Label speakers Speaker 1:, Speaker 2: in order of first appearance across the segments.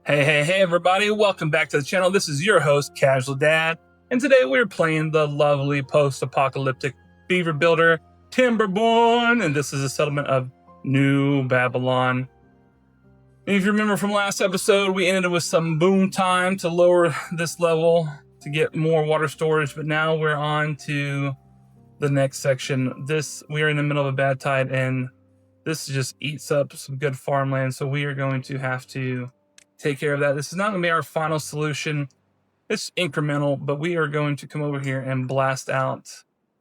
Speaker 1: Hey everybody, welcome back to the channel. This is your host, Casual Dad, and today we're playing the lovely post-apocalyptic beaver builder, Timberborn, and this is a settlement of New Babylon. And if you remember from last episode, we ended with some boom time to lower this level to get more water storage, but now we're on to the next section. We are in the middle of a bad tide, and this just eats up some good farmland, so we are going to have to take care of that. This is not going to be our final solution. It's incremental, but we are going to come over here and blast out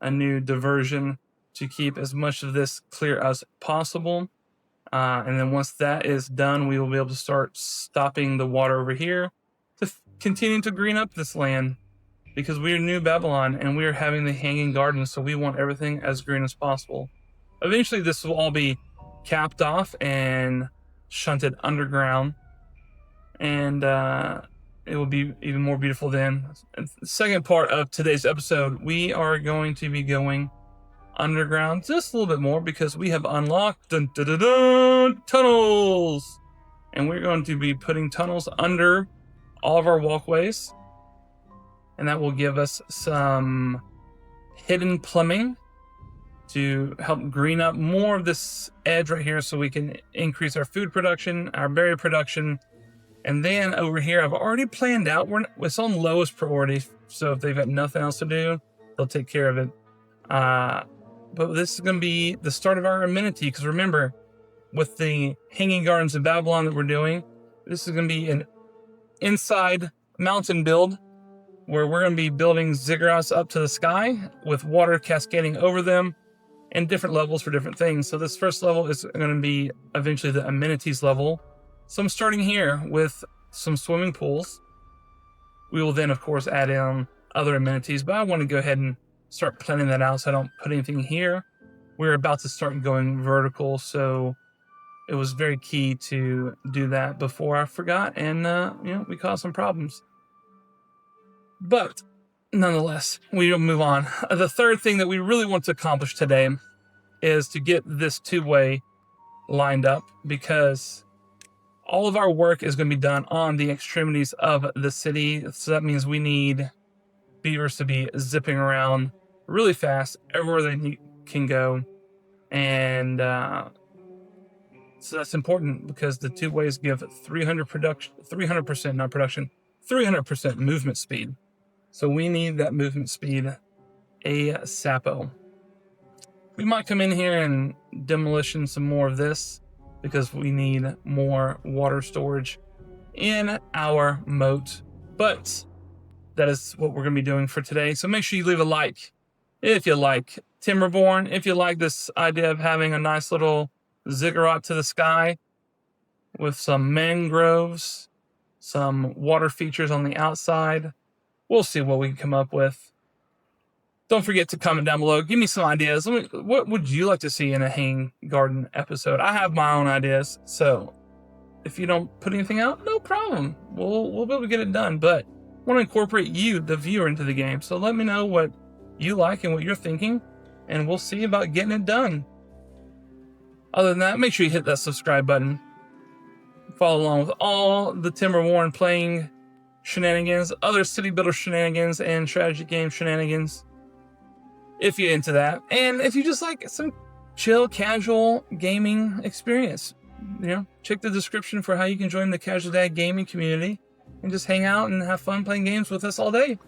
Speaker 1: a new diversion to keep as much of this clear as possible. And then once that is done, we will be able to start stopping the water over here to continue to green up this land, because we are New Babylon and we are having the hanging gardens, so we want everything as green as possible. Eventually this will all be capped off and shunted underground, and it will be even more beautiful then. The second part of today's episode, we are going to be going underground just a little bit more because we have unlocked tunnels, and we're going to be putting tunnels under all of our walkways, and that will give us some hidden plumbing to help green up more of this edge right here so we can increase our food production, our berry production. And then over here, I've already planned out, it's on lowest priority, so if they've got nothing else to do, they'll take care of it. But this is going to be the start of our amenity, because remember, with the hanging gardens in Babylon that we're doing, this is going to be an inside mountain build, where we're going to be building ziggurats up to the sky with water cascading over them, and different levels for different things. So this first level is going to be eventually the amenities level. So I'm starting here with some swimming pools. We will then, of course, add in other amenities, but I want to go ahead and start planning that out so I don't put anything here. We're about to start going vertical, so it was very key to do that before I forgot, and we caused some problems. But nonetheless, we will move on. The third thing that we really want to accomplish today is to get this tubeway lined up, because all of our work is going to be done on the extremities of the city. So that means we need beavers to be zipping around really fast everywhere they can go. And so that's important, because the tubeways give 300% movement speed. So we need that movement speed ASAPO. We might come in here and demolition some more of this, because we need more water storage in our moat. But that is what we're going to be doing for today. So make sure you leave a like if you like Timberborn, if you like this idea of having a nice little ziggurat to the sky with some mangroves, some water features on the outside. We'll see what we can come up with. Don't forget to comment down below. Give me some ideas. What would you like to see in a hanging garden episode? I have my own ideas, so if you don't put anything out, no problem. We'll be able to get it done, but I want to incorporate you, the viewer, into the game. So let me know what you like and what you're thinking, and we'll see about getting it done. Other than that, make sure you hit that subscribe button. Follow along with all the Timberborn playing shenanigans, other city builder shenanigans, and strategy game shenanigans, if you're into that. And if you just like some chill, casual gaming experience, check the description for how you can join the Casual Dad gaming community and just hang out and have fun playing games with us all day.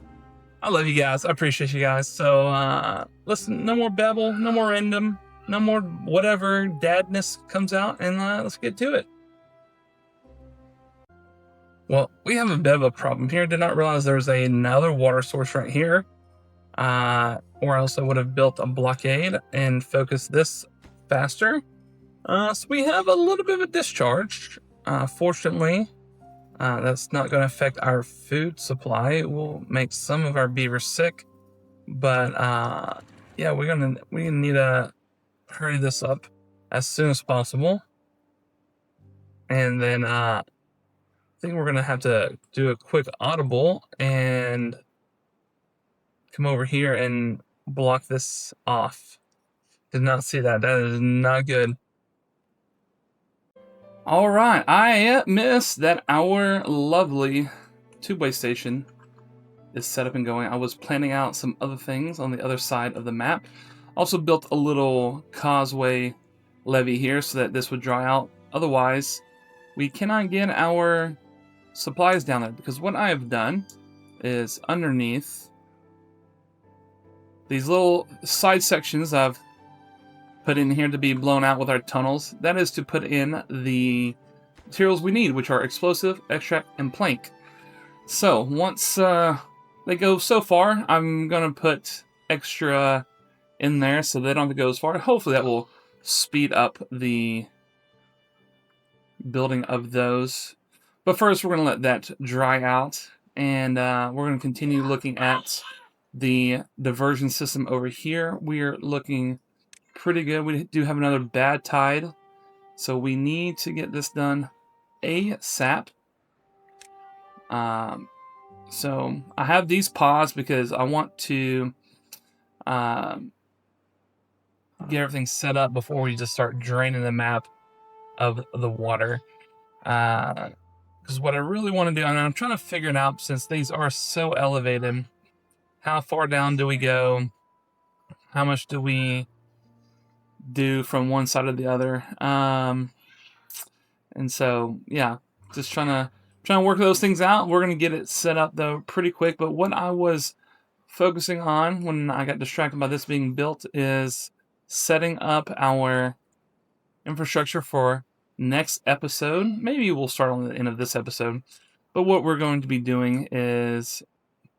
Speaker 1: I love you guys. I appreciate you guys. So listen, no more babble, no more random, no more whatever dadness comes out, and let's get to it. Well, we have a bit of a problem here. Did not realize there was another water source right here. Or else I would have built a blockade and focused this faster. So we have a little bit of a discharge. Fortunately, that's not going to affect our food supply. It will make some of our beavers sick, but yeah, we need to hurry this up as soon as possible. And then I think we're going to have to do a quick audible and come over here and block this off. Did not see that. That is not good. All right, I missed that our lovely tubeway station is set up and going. I was planning out some other things on the other side of the map. Also built a little causeway levee here so that this would dry out. Otherwise, we cannot get our supplies down there, because what I have done is underneath these little side sections I've put in here to be blown out with our tunnels. That is to put in the materials we need, which are explosive, extract, and plank. So once they go so far, I'm gonna put extra in there so they don't have to go as far. Hopefully that will speed up the building of those. But first we're gonna let that dry out, and we're gonna continue looking at the diversion system over here. We're looking pretty good. We do have another bad tide, so we need to get this done ASAP. So I have these paused because I want to get everything set up before we just start draining the map of the water. Because what I really want to do, and I'm trying to figure it out since these are so elevated, how far down do we go? How much do we do from one side to the other? And so, yeah, just trying to work those things out. We're going to get it set up, though, pretty quick. But what I was focusing on when I got distracted by this being built is setting up our infrastructure for next episode. Maybe we'll start on the end of this episode. But what we're going to be doing is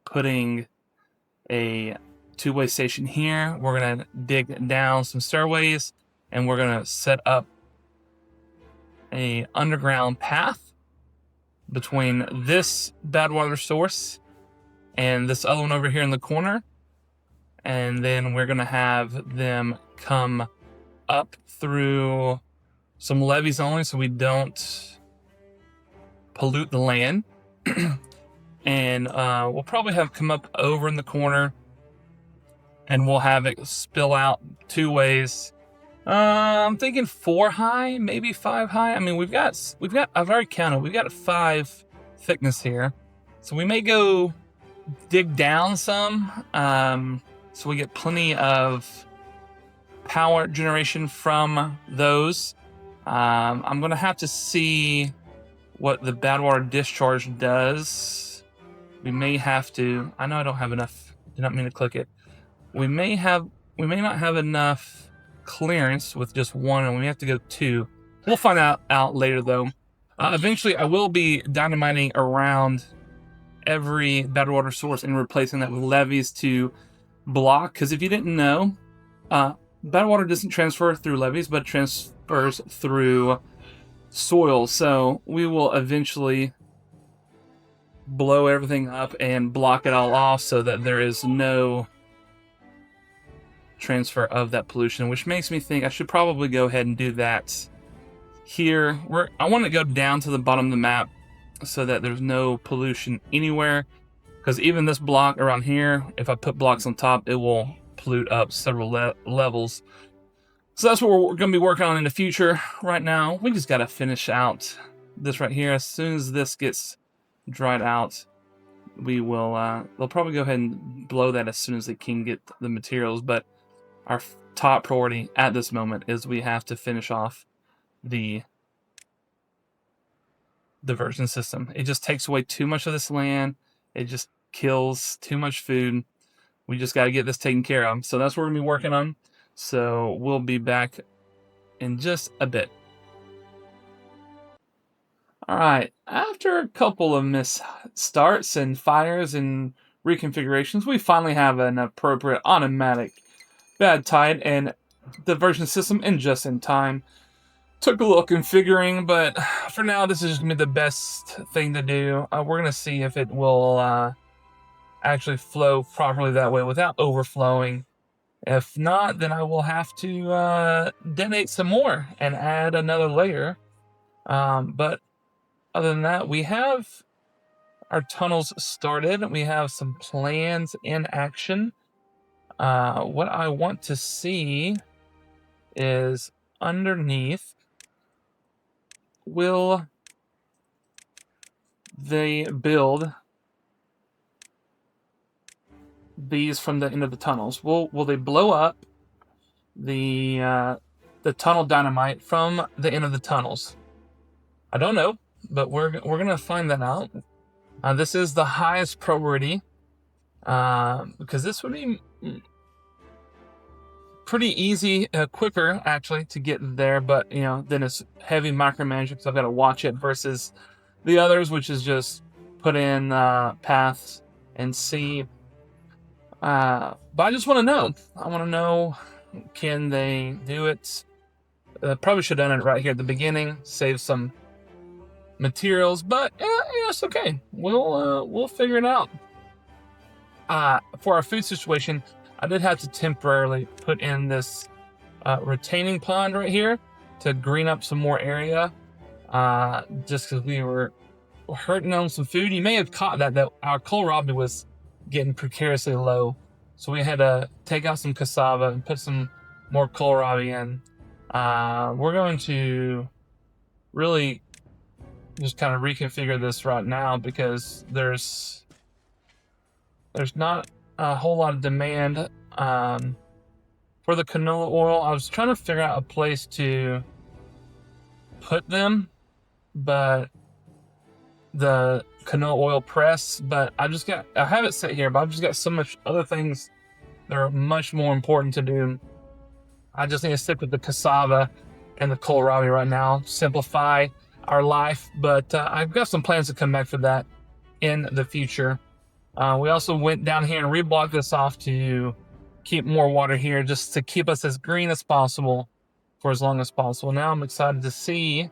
Speaker 1: putting a two-way station here. We're going to dig down some stairways, and we're going to set up a underground path between this bad water source and this other one over here in the corner. And then we're going to have them come up through some levees only so we don't pollute the land. And we'll probably have come up over in the corner, and we'll have it spill out two ways. I'm thinking 4 high, maybe 5 high. I mean, we've got I've already counted, we've got 5 thickness here. So we may go dig down some, so we get plenty of power generation from those. I'm gonna have to see what the bad water discharge does. We may have to, I know I don't have enough, did not mean to click it. We may not have enough clearance with just 1, and we have to go 2. We'll find out later, though. Eventually, I will be dynamiting around every bad water source and replacing that with levees to block. Because if you didn't know, bad water doesn't transfer through levees, but transfers through soil. So we will eventually blow everything up and block it all off so that there is no transfer of that pollution, which makes me think I should probably go ahead and do that here. I want to go down to the bottom of the map so that there's no pollution anywhere, because even this block around here, if I put blocks on top, it will pollute up several levels. So that's what we're going to be working on in the future. Right now, we just got to finish out this right here. As soon as this gets dried out, we will they'll probably go ahead and blow that as soon as they can get the materials. But our top priority at this moment is we have to finish off the diversion system. It just takes away too much of this land. It just kills too much food. We just got to get this taken care of. So that's what we're going to be working on. So we'll be back in just a bit. All right, after a couple of starts and fires and reconfigurations, we finally have an appropriate automatic bad tide and diversion system in just in time. Took a little configuring, but for now, this is just going to be the best thing to do. We're going to see if it will actually flow properly that way without overflowing. If not, then I will have to detonate some more and add another layer. But other than that, we have our tunnels started. We have some plans in action. What I want to see is underneath will they build these from the end of the tunnels? Will they blow up the tunnel dynamite from the end of the tunnels? I don't know, but we're gonna find that out. This is the highest priority because this would be pretty easy, quicker actually to get there. But you know, then it's heavy micromanagement because I've got to watch it versus the others, which is just put in paths and see. But I just want to know. I want to know, can they do it? Probably should have done it right here at the beginning, save some materials, but yeah, it's okay. We'll figure it out. For our food situation, I did have to temporarily put in this retaining pond right here to green up some more area, just because we were hurting on some food. You may have caught that our kohlrabi was getting precariously low, so we had to take out some cassava and put some more kohlrabi in. We're going to really just kind of reconfigure this right now because there's not a whole lot of demand for the canola oil. I was trying to figure out a place to put them, but the canola oil press, but I have it set here, but I've just got so much other things that are much more important to do. I just need to stick with the cassava and the kohlrabi right now, simplify our life, but I've got some plans to come back for that in the future. We also went down here and reblocked this off to keep more water here, just to keep us as green as possible for as long as possible. Now I'm excited to see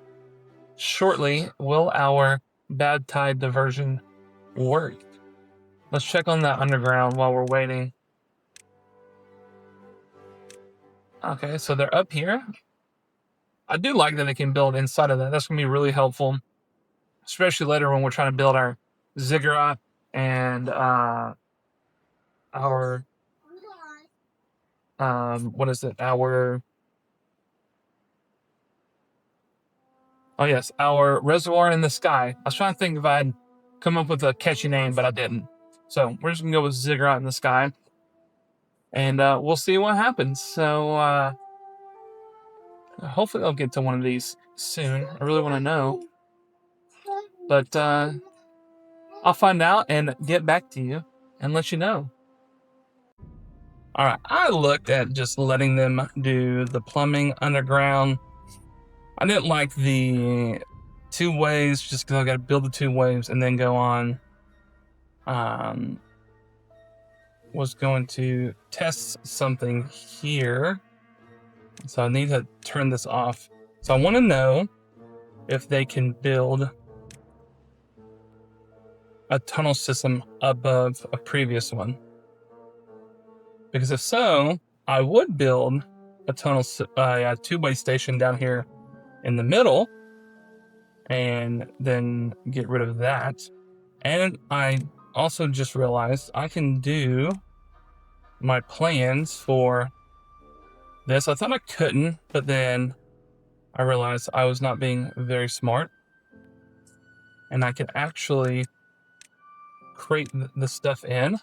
Speaker 1: shortly, will our bad tide diversion work? Let's check on that underground while we're waiting. Okay, so they're up here. I do like that they can build inside of that. That's going to be really helpful, especially later when we're trying to build our ziggurat and our what is it? Our reservoir in the sky. I was trying to think if I'd come up with a catchy name, but I didn't. So we're just gonna go with ziggurat in the sky, and we'll see what happens. So hopefully I'll get to one of these soon. I really want to know, but I'll find out and get back to you and let you know. All right, I looked at just letting them do the plumbing underground. I didn't like the 2 ways just because I got to build the 2 waves and then go on. Was going to test something here. So I need to turn this off. So I want to know if they can build a tunnel system above a previous one. Because if so, I would build a tunnel, a 2-way station down here in the middle, and then get rid of that. And I also just realized I can do my plans for this. I thought I couldn't, but then I realized I was not being very smart, and I can actually crate the stuff in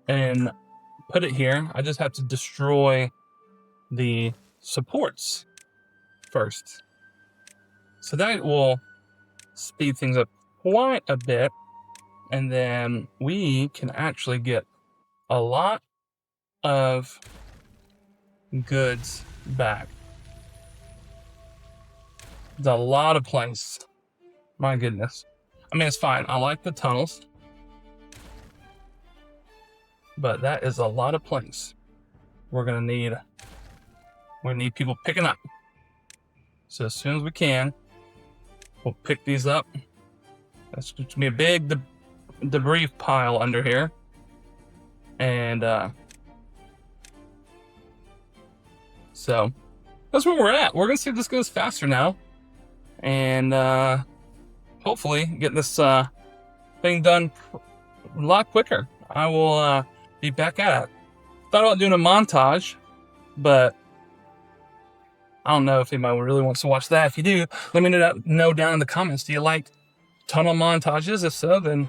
Speaker 1: and put it here. I just have to destroy the supports first. So that will speed things up quite a bit, and then we can actually get a lot of goods back. It's a lot of planks. My goodness. I mean, it's fine. I like the tunnels, but that is a lot of planks. We need people picking up. So as soon as we can, we'll pick these up. That's going to be a big debris pile under here. And so that's where we're at. We're going to see if this goes faster now. And hopefully get this thing done a lot quicker. I will be back at it. Thought about doing a montage, but I don't know if anybody really wants to watch that. If you do, let me know down in the comments. Do you like tunnel montages? If so, then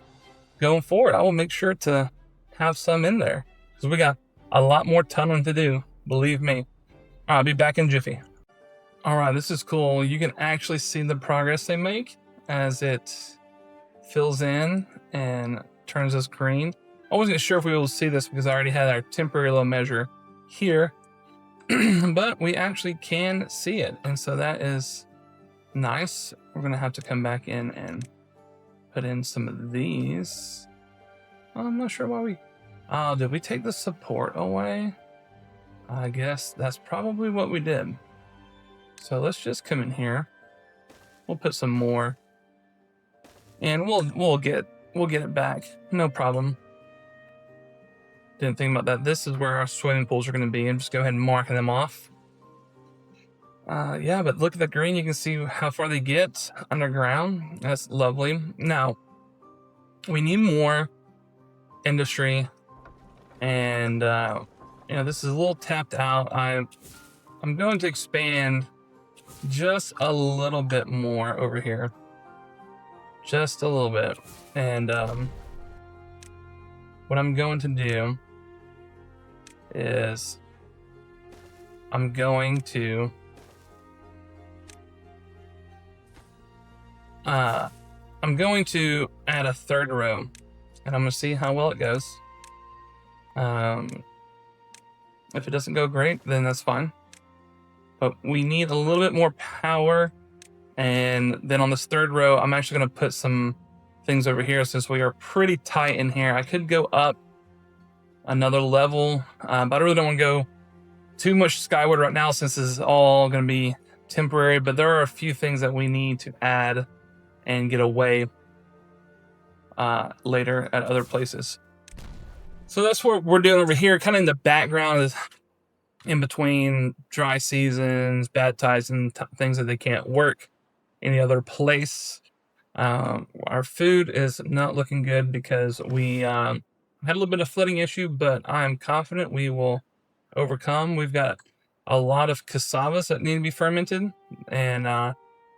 Speaker 1: going forward, I will make sure to have some in there because we got a lot more tunneling to do. Believe me. I'll be back in jiffy. All right, this is cool. You can actually see the progress they make as it fills in and turns us green. I wasn't sure if we will see this because I already had our temporary low measure here, but we actually can see it. And so that is nice. We're gonna have to come back in and put in some of these. I'm not sure why did we take the support away? I guess that's probably what we did. So let's just come in here. We'll put some more and we'll get it back. No problem. Didn't think about that. This is where our swimming pools are going to be, and just go ahead and mark them off. Yeah, but look at the green. You can see how far they get underground. That's lovely. Now, we need more industry, and this is a little tapped out. I'm going to expand just a little bit more over here, just a little bit, and what I'm going to do is I'm going to add a third row, and I'm going to see how well it goes. If it doesn't go great, then that's fine. But we need a little bit more power, and then on this third row, I'm actually going to put some things over here since we are pretty tight in here. I could go up another level, but I really don't want to go too much skyward right now since this is all going to be temporary. But there are a few things that we need to add and get away later at other places. So that's what we're doing over here, kind of in the background, is in between dry seasons, bad tides, and things that they can't work any other place. Our food is not looking good because we had a little bit of flooding issue, but I'm confident we will overcome. We've got a lot of cassavas that need to be fermented, and got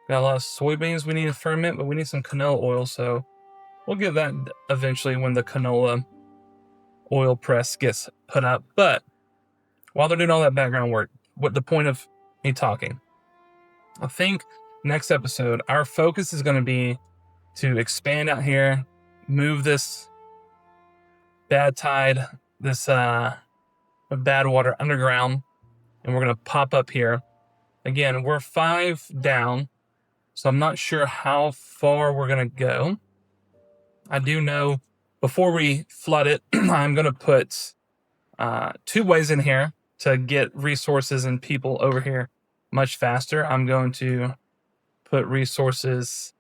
Speaker 1: a lot of soybeans we need to ferment, but we need some canola oil, so we'll get that eventually when the canola oil press gets put up. But while they're doing all that background work, what the point of me talking? I think next episode, our focus is going to be to expand out here, move this bad tide, this bad water underground, and we're going to pop up here. Again, we're 5 down, so I'm not sure how far we're going to go. I do know before we flood it, I'm going to put tubeways in here to get resources and people over here much faster. I'm going to put resources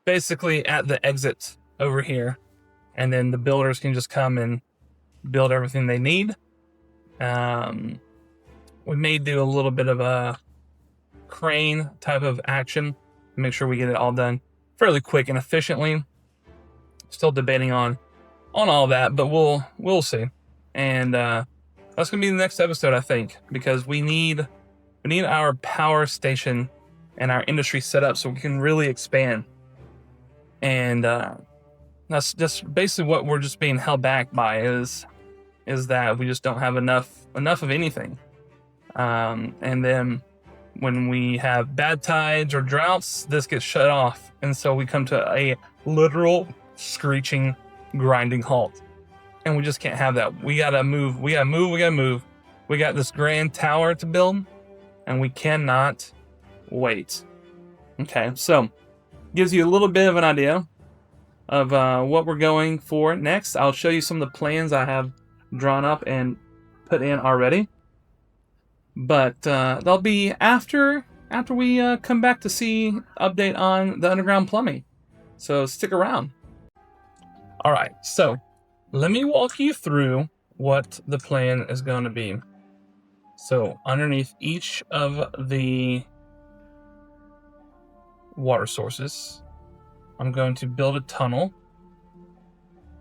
Speaker 1: basically at the exit over here, and then the builders can just come and build everything they need. We may do a little bit of a crane type of action to make sure we get it all done fairly quick and efficiently. Still debating on all that, but we'll see. And that's gonna be the next episode, I think, because we need our power station and our industry set up so we can really expand. And that's just basically what we're just being held back by is that we just don't have enough of anything. And then when we have bad tides or droughts, this gets shut off, and so we come to a literal screeching, grinding halt. And we just can't have that. We gotta move. We got this grand tower to build, and we cannot wait. Okay, so gives you a little bit of an idea of what we're going for next. I'll show you some of the plans I have drawn up and put in already. But they'll be after we come back to see update on the underground plumbing. So stick around. All right, so let me walk you through what the plan is going to be. So underneath each of the water sources, I'm going to build a tunnel.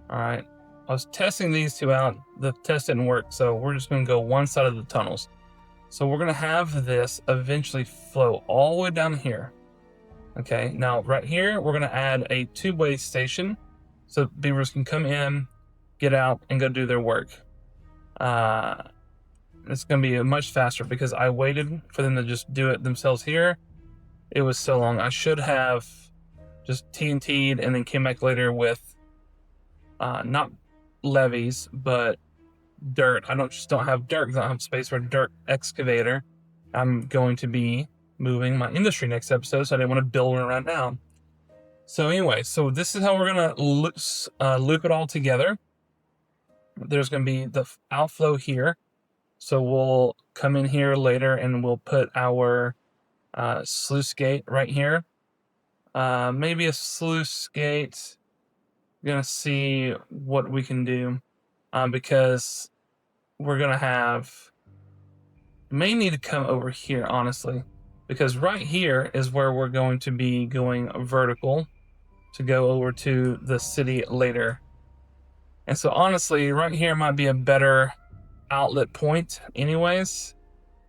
Speaker 1: All right, I was testing these two out. The test didn't work, so we're just going to go one side of the tunnels. So we're gonna have this eventually flow all the way down here. Okay, now right here, we're gonna add a tubeway station so beavers can come in, get out, and go do their work. It's gonna be much faster because I waited for them to just do it themselves here. It was so long. I should have just TNT'd and then came back later with not levees, but dirt. I don't have dirt because I don't have space for a dirt excavator. I'm going to be moving my industry next episode, so I didn't want to build one right now. So anyway, so this is how we're gonna loop it all together. There's gonna be the outflow here, so we'll come in here later and we'll put our sluice gate right here. Maybe a sluice gate. We're gonna see what we can do because we're gonna have may need to come over here, honestly, because right here is where we're going to be going vertical to go over to the city later. And so honestly, right here might be a better outlet point anyways.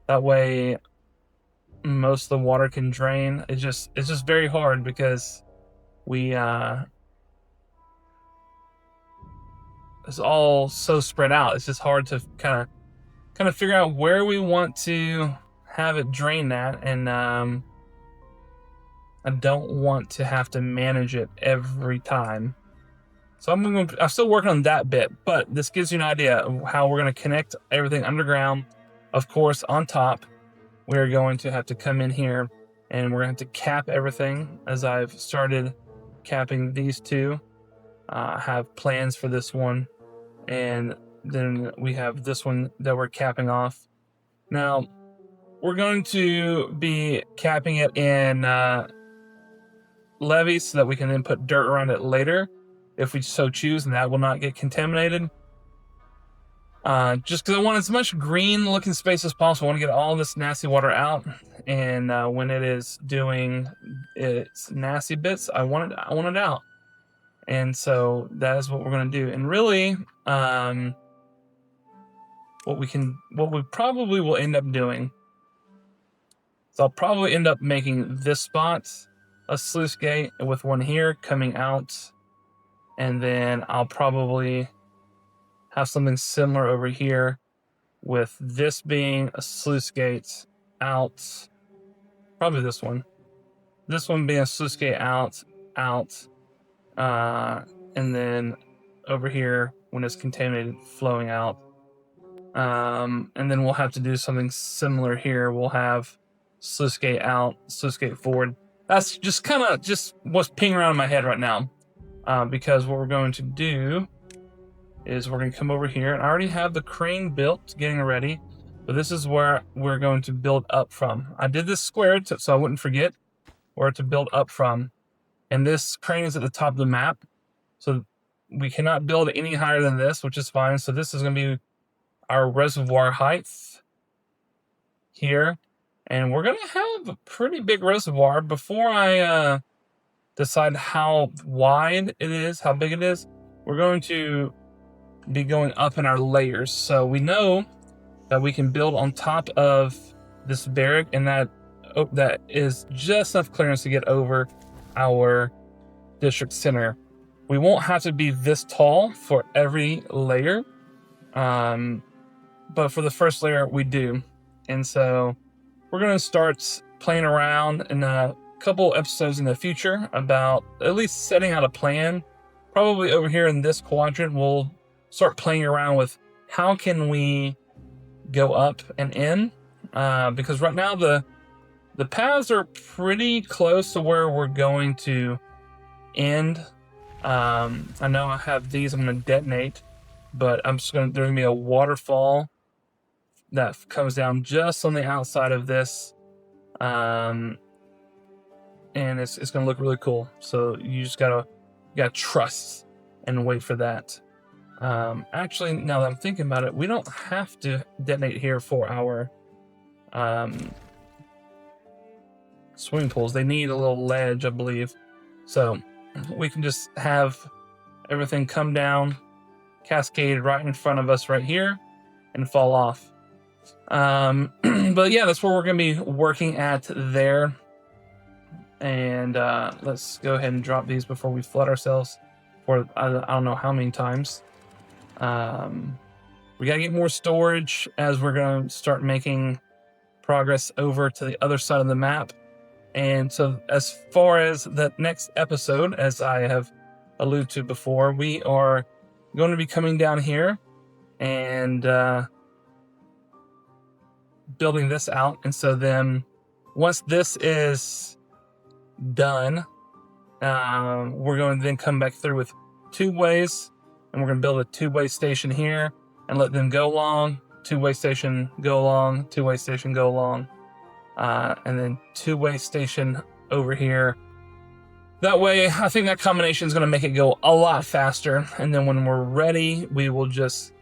Speaker 1: That way most of the water can drain. It's just very hard because we it's all so spread out. It's just hard to kind of figure out where we want to have it drain at, and I don't want to have to manage it every time. So I'm still working on that bit, but this gives you an idea of how we're going to connect everything underground. Of course, on top, we're going to have to come in here and we're going to have to cap everything, as I've started capping these two. Have plans for this one, and then we have this one that we're capping off. Now, we're going to be capping it in levees so that we can then put dirt around it later if we so choose, and that will not get contaminated. Just because I want as much green looking space as possible. I want to get all this nasty water out, and when it is doing its nasty bits, I want it out. And so that is what we're going to do. And really, what we probably will end up doing, so I'll probably end up making this spot a sluice gate with one here coming out, and then I'll probably have something similar over here with this being a sluice gate out. Probably this one being a sluice gate out, and then over here when it's contaminated, flowing out. And then we'll have to do something similar here. We'll have sluice gate out, sluice gate forward. That's just kind of what's pinging around in my head right now. Because what we're going to do is we're going to come over here, and I already have the crane built, getting it ready. But this is where we're going to build up from. I did this square so I wouldn't forget where to build up from. And this crane is at the top of the map, so we cannot build any higher than this, which is fine. So this is going to be our reservoir height here, and we're going to have a pretty big reservoir. Before I decide how wide it is, how big it is, we're going to be going up in our layers. So we know that we can build on top of this barrack, and that is just enough clearance to get over our district center. We won't have to be this tall for every layer, but for the first layer we do. And so we're going to start playing around in a couple episodes in the future about at least setting out a plan. Probably over here in this quadrant we'll start playing around with how can we go up and in, because right now the paths are pretty close to where we're going to end. I know I have these I'm going to detonate, but there's going to be a waterfall that comes down just on the outside of this, and it's going to look really cool. So you just gotta trust and wait for that. Actually, now that I'm thinking about it, we don't have to detonate here for our swimming pools. They need a little ledge, I believe. So we can just have everything come down, cascade right in front of us right here, and fall off. But yeah, that's where we're going to be working at there. And let's go ahead and drop these before we flood ourselves for I don't know how many times. We got to get more storage as we're going to start making progress over to the other side of the map. And so as far as the next episode, as I have alluded to before, we are going to be coming down here and building this out. And so then once this is done, we're going to then come back through with tubeways, and we're going to build a two-way station here and let them go along, two-way station go along, two-way station go along, and then two-way station over here. That way, I think that combination is going to make it go a lot faster. And then when we're ready, we will just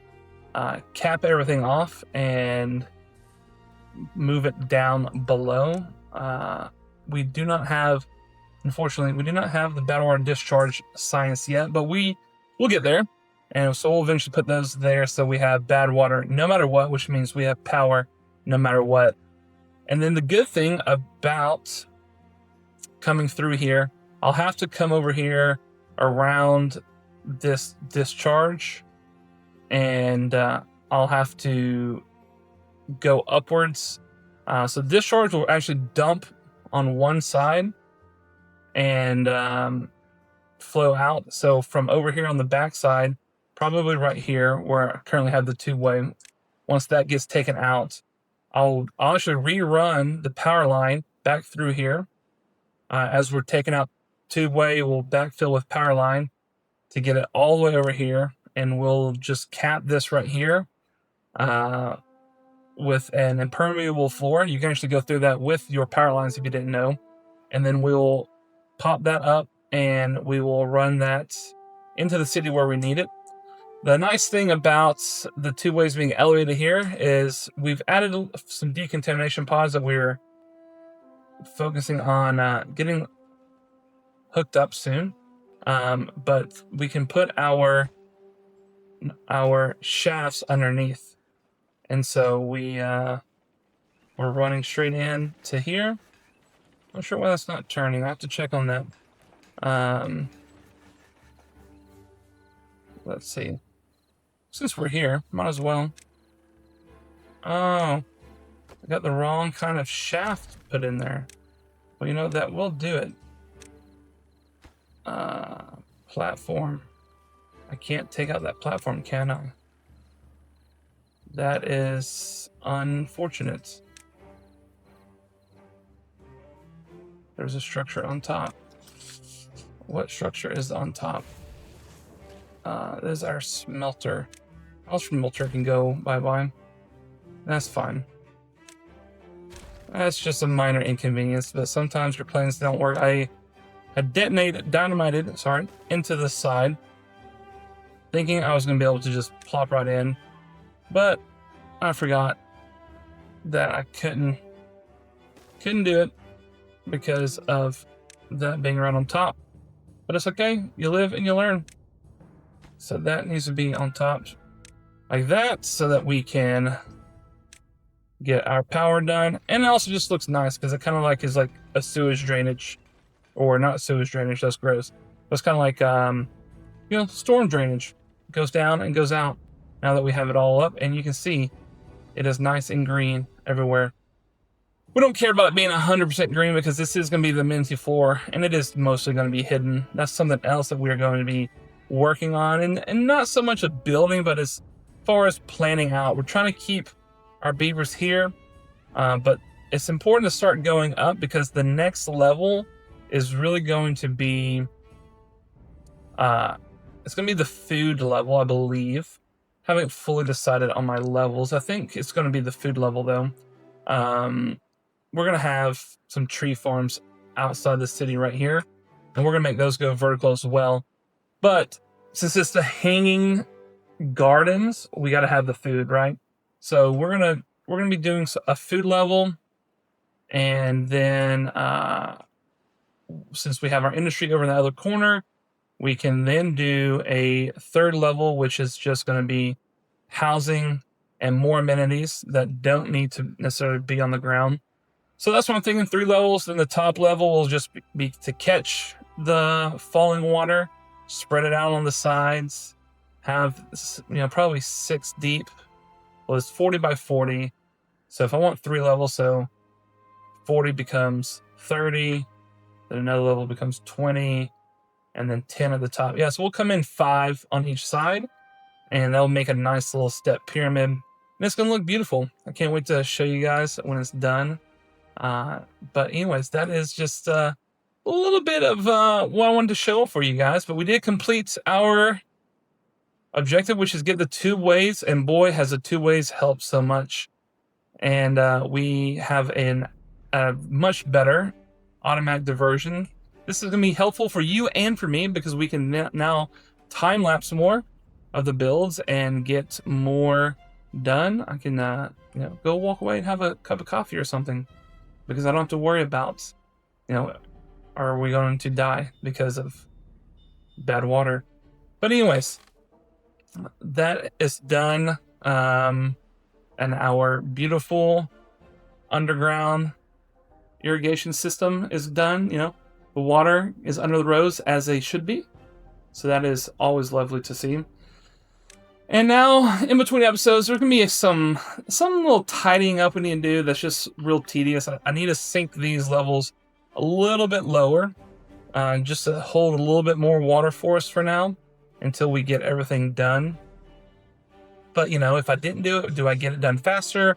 Speaker 1: cap everything off and move it down below. We do not have, unfortunately, we do not have the battle water discharge science yet, but we'll get there. And so we'll eventually put those there so we have bad water no matter what, which means we have power no matter what. And then the good thing about coming through here, I'll have to come over here around this discharge, and I'll have to go upwards. So discharge will actually dump on one side and flow out. So from over here on the back side, probably right here where I currently have the two-way, once that gets taken out, I'll actually rerun the power line back through here. As we're taking out two-way, we'll backfill with power line to get it all the way over here, and we'll just cap this right here with an impermeable floor. You can actually go through that with your power lines if you didn't know. And then we'll pop that up and we will run that into the city where we need it. The nice thing about the two ways being elevated here is we've added some decontamination pods that we're focusing on getting hooked up soon. But we can put our shafts underneath. And so we're running straight in to here. Not sure why that's not turning. I have to check on that. Let's see. Since we're here, might as well. Oh, I got the wrong kind of shaft put in there. Well, you know, that will do it. Platform. I can't take out that platform, can I? That is unfortunate. There's a structure on top. What structure is on top? This is our smelter. Our smelter can go bye-bye. That's fine. That's just a minor inconvenience, but sometimes your plans don't work. I dynamited into the side, thinking I was going to be able to just plop right in, but I forgot that I couldn't do it because of that being right on top. But it's okay, you live and you learn. So that needs to be on top like that so that we can get our power done. And it also just looks nice because it kind of like is like a sewage drainage, or not sewage drainage, that's gross. But it's kind of like, you know, storm drainage. It goes down and goes out now that we have it all up, and you can see it is nice and green everywhere. We don't care about it being 100% green because this is going to be the amenity floor, and it is mostly going to be hidden. That's something else that we're going to be working on, and not so much a building, but as far as planning out, we're trying to keep our beavers here, but it's important to start going up because the next level is really going to be, it's going to be the food level, I believe. Haven't fully decided on my levels. I think it's going to be the food level though. We're going to have some tree farms outside the city right here, and we're going to make those go vertical as well. But since it's the hanging gardens, we got to have the food, right? So we're going to be doing a food level, and then since we have our industry over in the other corner, we can then do a third level, which is just going to be housing and more amenities that don't need to necessarily be on the ground. So that's what I'm thinking, 3 levels. Then the top level will just be to catch the falling water, spread it out on the sides, have, you know, probably 6 deep. Well, it's 40 by 40. So if I want 3 levels, so 40 becomes 30, then another level becomes 20, and then 10 at the top. Yeah, so we'll come in 5 on each side, and that'll make a nice little step pyramid. And it's gonna look beautiful. I can't wait to show you guys when it's done. But anyways, that is just a little bit of what I wanted to show for you guys. But we did complete our objective, which is get the tubeways, and boy, has the tubeways helped so much. And we have a much better automatic diversion. This is going to be helpful for you and for me because we can now time lapse more of the builds and get more done. I can you know, go walk away and have a cup of coffee or something, because I don't have to worry about, you know, are we going to die because of bad water. But anyways, that is done. And our beautiful underground irrigation system is done. You know, the water is under the rows as they should be. So that is always lovely to see. And now, in between episodes, there's going to be some little tidying up we need to do that's just real tedious. I need to sink these levels a little bit lower, just to hold a little bit more water for us for now, until we get everything done. But, you know, if I didn't do it, do I get it done faster?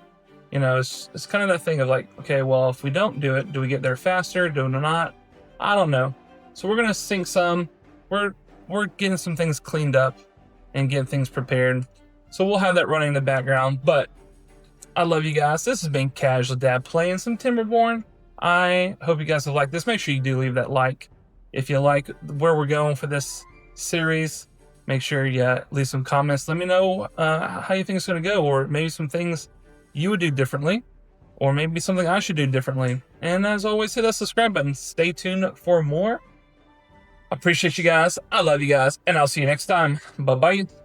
Speaker 1: You know, it's kind of that thing of like, okay, well, if we don't do it, do we get there faster? Do we not? I don't know. So we're going to sink some. We're getting some things cleaned up and getting things prepared. So we'll have that running in the background. But I love you guys. This has been Casual Dad playing some Timberborn. I hope you guys have liked this. Make sure you do leave that like. If you like where we're going for this series, make sure you leave some comments. Let me know how you think it's going to go, or maybe some things you would do differently, or maybe something I should do differently. And as always, hit that subscribe button. Stay tuned for more. I appreciate you guys. I love you guys, and I'll see you next time. Bye-bye.